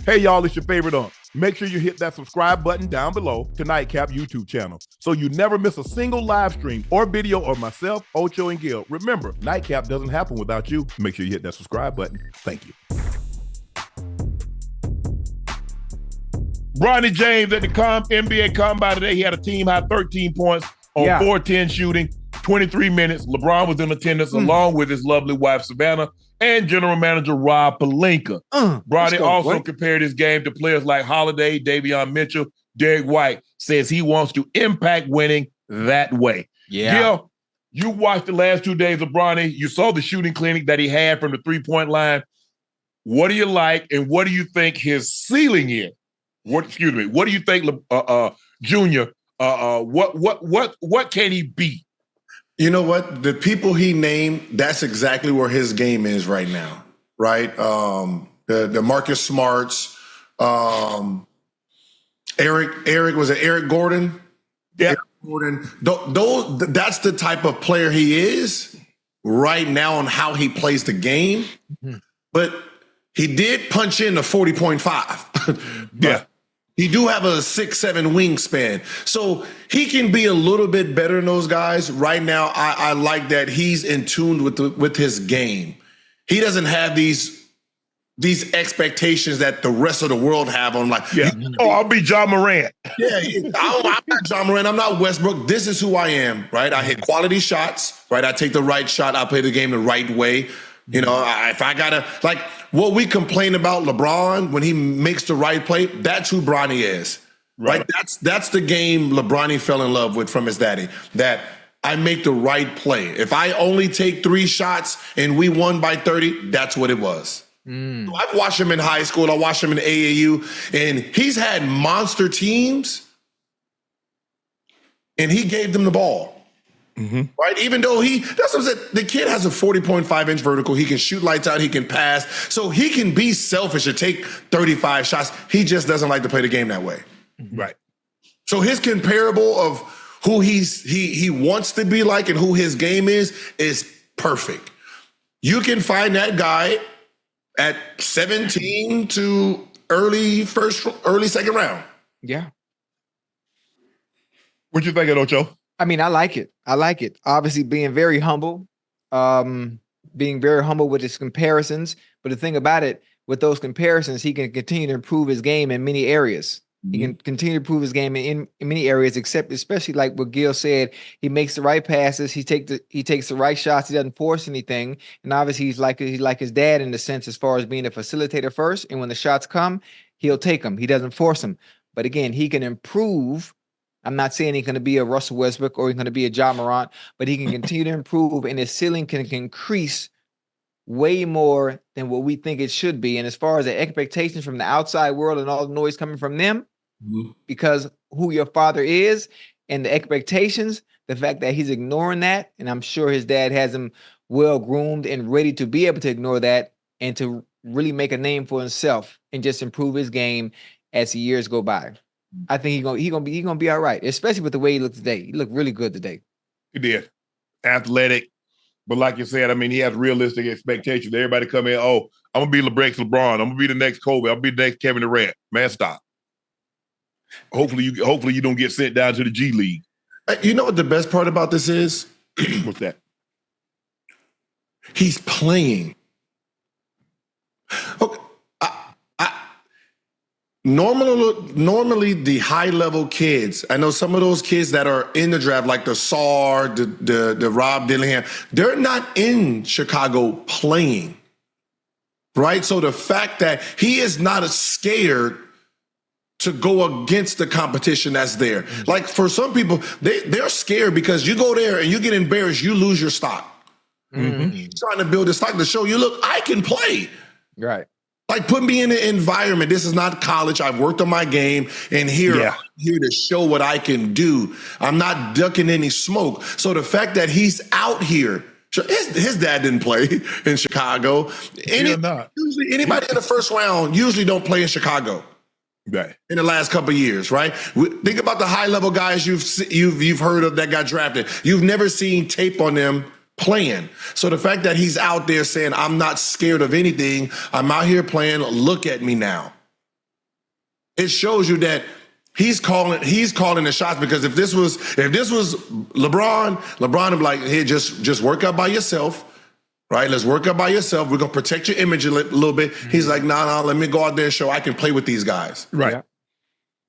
Hey, y'all, it's your favorite Unc. Make sure you hit that subscribe button down below to Nightcap YouTube channel so you never miss a single live stream or video of myself, Ocho, and Gil. Remember, Nightcap doesn't happen without you. Make sure you hit that subscribe button. Thank you. Bronny James at the NBA Combine today. He had a team-high 13 points on 4-10 shooting, 23 minutes. LeBron was in attendance along with his lovely wife, Savannah, and general manager Rob Pelinka. Bronny also compared his game to players like Holiday, Davion Mitchell, Derrick White. Says he wants to impact winning that way. Gil, you watched the last 2 days of Bronny. You saw the shooting clinic that he had from the three-point line. What do you like, and what do you think his ceiling is? What do you think, Junior? What can he be? You know what? The people he named, that's exactly where his game is right now, right? The Marcus Smarts, Eric, was it Eric Gordon? Yeah. Eric Gordon. That's the type of player he is right now on how he plays the game. But he did punch in a 40.5. Yeah. He do have a 6'7" wingspan. So he can be a little bit better than those guys. Right now, I like that he's in tune with his game. He doesn't have these expectations that the rest of the world have on I'll be John Morant. I'm not John Morant. I'm not Westbrook. This is who I am, right? I hit quality shots, right? I take the right shot. I play the game the right way. You know, if I gotta, like what we complain about LeBron when he makes the right play, that's who Bronny is, right? That's the game LeBron fell in love with from his daddy, that I make the right play. If I only take 3 shots and we won by 30, that's what it was. So I've watched him in high school. I watched him in AAU, and he's had monster teams, and he gave them the ball. Right? Even though that's what I said, the kid has a 40.5-inch vertical. He can shoot lights out. He can pass. So he can be selfish and take 35 shots. He just doesn't like to play the game that way. Right. So his comparable of who he wants to be like and who his game is perfect. You can find that guy at 17 to early second round. Yeah. What you think, Ocho? I mean, I like it. Obviously being very humble with his comparisons. But the thing about it, with those comparisons, he can continue to improve his game in many areas. He can continue to improve his game in many areas, except especially like what Gil said, he makes the right passes. He takes the right shots. He doesn't force anything. And obviously he's like his dad in the sense as far as being a facilitator first. And when the shots come, he'll take them. He doesn't force them. But again, he can improve. I'm not saying he's going to be a Russell Westbrook or he's going to be a Ja Morant, but he can continue to improve, and his ceiling can increase way more than what we think it should be. And as far as the expectations from the outside world and all the noise coming from them, because who your father is and the expectations, the fact that he's ignoring that, and I'm sure his dad has him well groomed and ready to be able to ignore that and to really make a name for himself and just improve his game as the years go by. I think he's gonna be all right, especially with the way he looked today. He looked really good today. He did. Athletic. But like you said, I mean, he has realistic expectations. Everybody come in, I'm gonna be LeBron. I'm gonna be the next Kobe. I'm gonna be the next Kevin Durant. Man, stop. Hopefully you don't get sent down to the G League. You know what the best part about this is? What's that? He's playing. Okay. Normally the high-level kids, I know some of those kids that are in the draft, like the Sar, the Rob Dillingham, they're not in Chicago playing, right? So the fact that he is not scared to go against the competition that's there. Like for some people, they're scared because you go there and you get embarrassed, you lose your stock. Trying to build a stock to show you, look, I can play. Right. Like, put me in an environment. This is not college. I've worked on my game, and I'm here to show what I can do. I'm not ducking any smoke. So the fact that he's out here, his dad didn't play in Chicago. Usually anybody in the first round usually don't play in Chicago. Right. In the last couple of years, right? Think about the high-level guys you've heard of that got drafted. You've never seen tape on them playing. So the fact that he's out there saying, I'm not scared of anything, I'm out here playing, look at me now. it shows you that he's calling the shots, because if this was LeBron would be like, hey, just work out by yourself. Right, let's work out by yourself. We're gonna protect your image a little bit. He's like, nah, let me go out there and show I can play with these guys. Right. Yeah.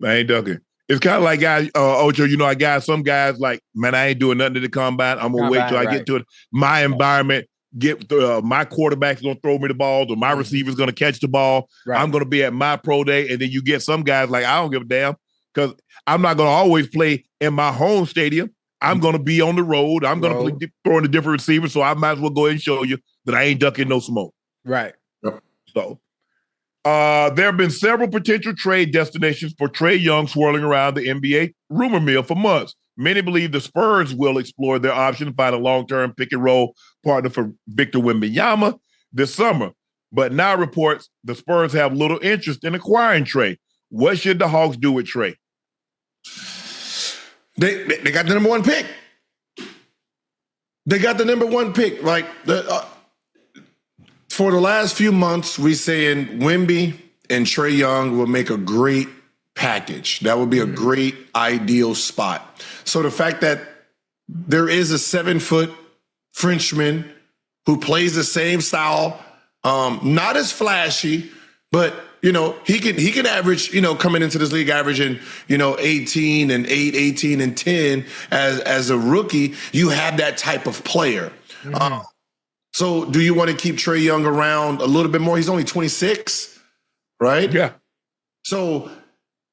I ain't ducking. It's kind of like guys, Ocho, I got some guys like, man, I ain't doing nothing to the combine. I'm gonna wait till I get to it. My environment, my quarterback's gonna throw me the ball, or my receiver's gonna catch the ball. Right. I'm gonna be at my pro day, and then you get some guys like, I don't give a damn, because I'm not gonna always play in my home stadium. I'm going to be on the road. I'm going to be throwing a different receiver, so I might as well go ahead and show you that I ain't ducking no smoke. Right. Yep. So there have been several potential trade destinations for Trae Young swirling around the NBA rumor mill for months. Many believe the Spurs will explore their option to find a long-term pick-and-roll partner for Victor Wembanyama this summer. But now reports the Spurs have little interest in acquiring Trae. What should the Hawks do with Trae? They got the number one pick. They got the number one pick. Like for the last few months, we saying Wemby and Trae Young will make a great package. That would be a great ideal spot. So the fact that there is a 7-foot Frenchman who plays the same style, not as flashy, but he can average, coming into this league averaging, 18 and 8, 18 and 10 as a rookie. You have that type of player. Mm-hmm. So do you want to keep Trae Young around a little bit more? He's only 26, right? Yeah. So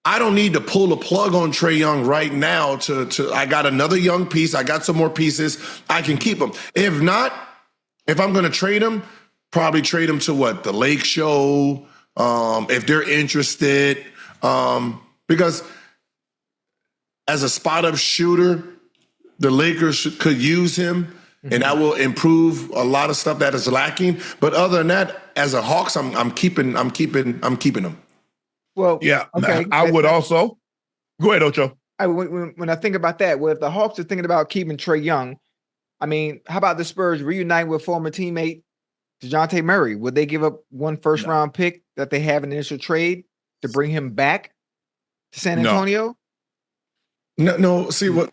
I don't need to pull a plug on Trae Young right now to I got another young piece. I got some more pieces. I can keep him. If not, if I'm going to trade him, probably trade him to the Lake Show, if they're interested, because as a spot-up shooter, the Lakers could use him, and that will improve a lot of stuff that is lacking. But other than that, as a Hawks, I'm keeping him. Well, yeah, okay. I would also go ahead, Ocho. When I think about that, if the Hawks are thinking about keeping Trae Young, I mean, how about the Spurs reunite with former teammate DeJounte Murray? Would they give up one first-round pick that they have in the initial trade to bring him back to San Antonio? No. See, what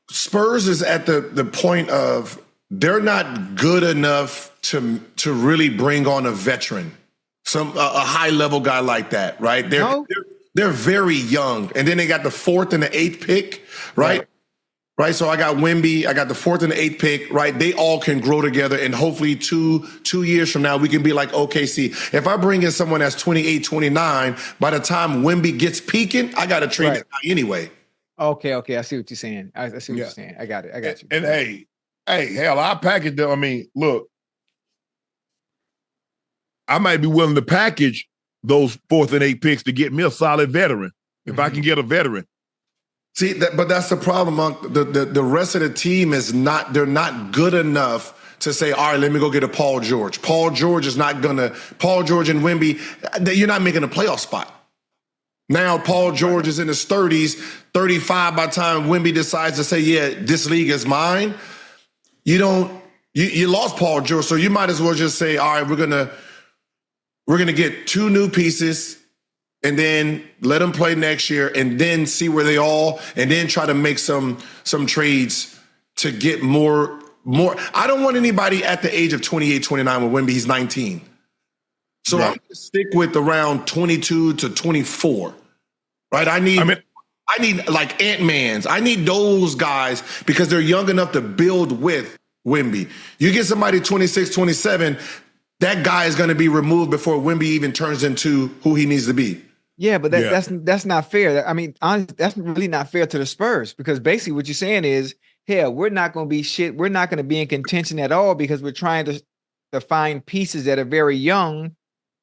Spurs is at the point of they're not good enough to really bring on a veteran, a high-level guy like that, right? They're very young, and then they got the 4th and the 8th pick, right? Right, so I got Wemby, I got the 4th and the 8th pick, right? They all can grow together, and hopefully two years from now, we can be like OKC. If I bring in someone that's 28, 29, by the time Wemby gets peaking, I got to trade that guy anyway. Okay, I see what you're saying. I see what you're saying. I got you. And hey, hell, I package them. I mean, look, I might be willing to package those 4th and 8th picks to get me a solid veteran, if I can get a veteran. See, but that's the problem, Monk. The rest of the team they're not good enough to say, all right, let me go get a Paul George. Paul George and Wemby, you're not making a playoff spot. Now Paul George is in his 30s, 35 by the time Wemby decides to say, yeah, this league is mine. You lost Paul George, so you might as well just say, all right, we're gonna get 2 new pieces, and then let them play next year, and then see where they all, and then try to make some trades to get more. I don't want anybody at the age of 28, 29 with Wemby. He's 19. So I'm going to stick with around 22 to 24, right? I need like Ant-Mans. I need those guys because they're young enough to build with Wemby. You get somebody 26, 27, that guy is going to be removed before Wemby even turns into who he needs to be. Yeah, but that's not fair. I mean, honestly, that's really not fair to the Spurs, because basically what you're saying is, hell, we're not going to be shit. We're not going to be in contention at all because we're trying to find pieces that are very young.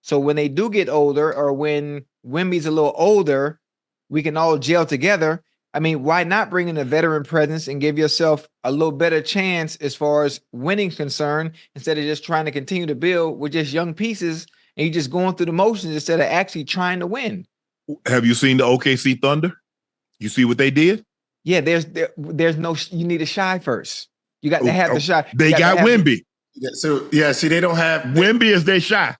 So when they do get older, or when Wemby's a little older, we can all gel together. I mean, why not bring in a veteran presence and give yourself a little better chance as far as winning's concerned, instead of just trying to continue to build with just young pieces and you just going through the motions instead of actually trying to win. Have you seen the OKC Thunder? You see what they did? Yeah, there's no, you need a shy first. You got to have the shy. They got Wemby. See, they don't have Wemby is their shy.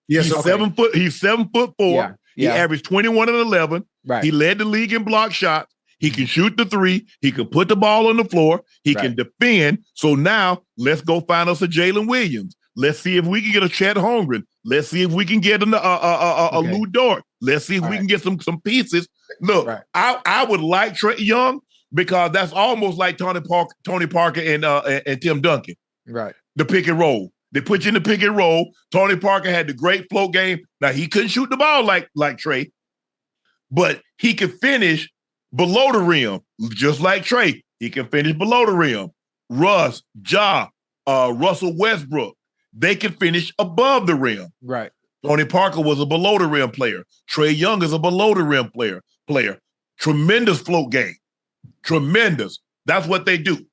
Yes, he's 7 foot. He's 7'4". He averaged 21 and 11. Right. He led the league in block shots. He can shoot the three. He can put the ball on the floor. He can defend. So now let's go find us a Jalen Williams. Let's see if we can get a Chet Holmgren. Let's see if we can get a Lou Dort. Let's see if we can get some pieces. Look, I would like Trae Young because that's almost like Tony Parker and Tim Duncan. Right. The pick and roll. They put you in the pick and roll. Tony Parker had the great float game. Now he couldn't shoot the ball like Trae, but he could finish below the rim, just like Trae. He can finish below the rim. Russ, Russell Westbrook, they can finish above the rim. Right. Tony Parker was a below the rim player. Trae Young is a below the rim player. Tremendous float game. Tremendous. That's what they do.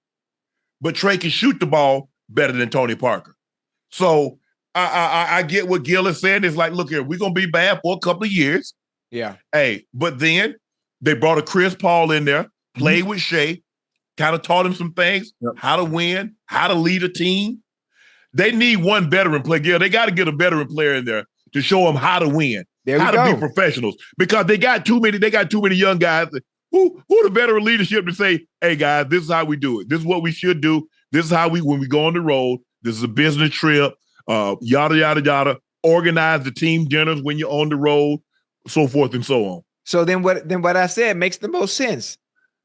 But Trae can shoot the ball better than Tony Parker. So I get what Gil is saying. It's like, look here, we're going to be bad for a couple of years. Yeah. Hey, but then they brought a Chris Paul in there, played with Shea, kind of taught him some things, how to win, how to lead a team. They need one veteran player. Gil, they got to get a veteran player in there to show them how to win, how to be professionals. Because they got too many young guys. Who the veteran leadership to say, hey, guys, this is how we do it. This is what we should do. This is how when we go on the road, this is a business trip, yada, yada, yada. Organize the team dinners when you're on the road, so forth and so on. So then what I said makes the most sense.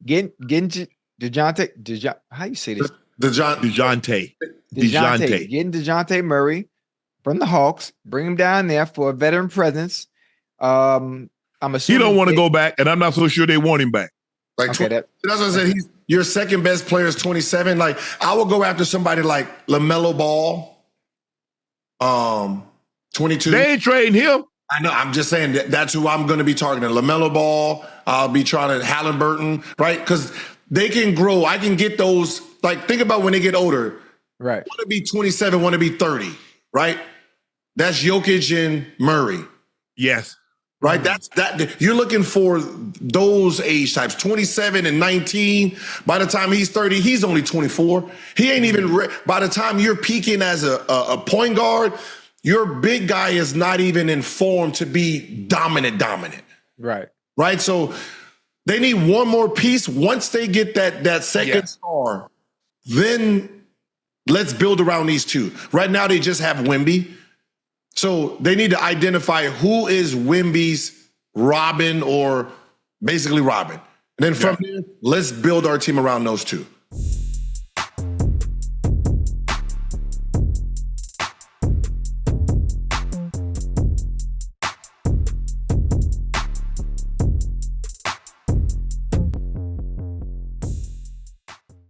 Getting DeJounte, how you say this? DeJounte. Getting DeJounte Murray from the Hawks, bring him down there for a veteran presence. I'm assuming he don't want to go back, and I'm not so sure they want him back. Like that's what I said. He's your second best player is 27. Like I would go after somebody like LaMelo Ball. 22. They ain't trading him. I know. I'm just saying that's who I'm going to be targeting. LaMelo Ball. I'll be trying to Halliburton, right? Because they can grow. I can get those. Like think about when they get older. Right. Want to be 27, want to be 30, right? That's Jokic and Murray. Yes. Right? That's that. You're looking for those age types, 27 and 19. By the time he's 30, he's only 24. He ain't even, by the time you're peaking as a point guard, your big guy is not even informed to be dominant. Right. Right? So they need one more piece. Once they get that second star, then let's build around these two. Right now, they just have Wemby. So they need to identify who is Wemby's Robin or basically Robin. And then from there, let's build our team around those two.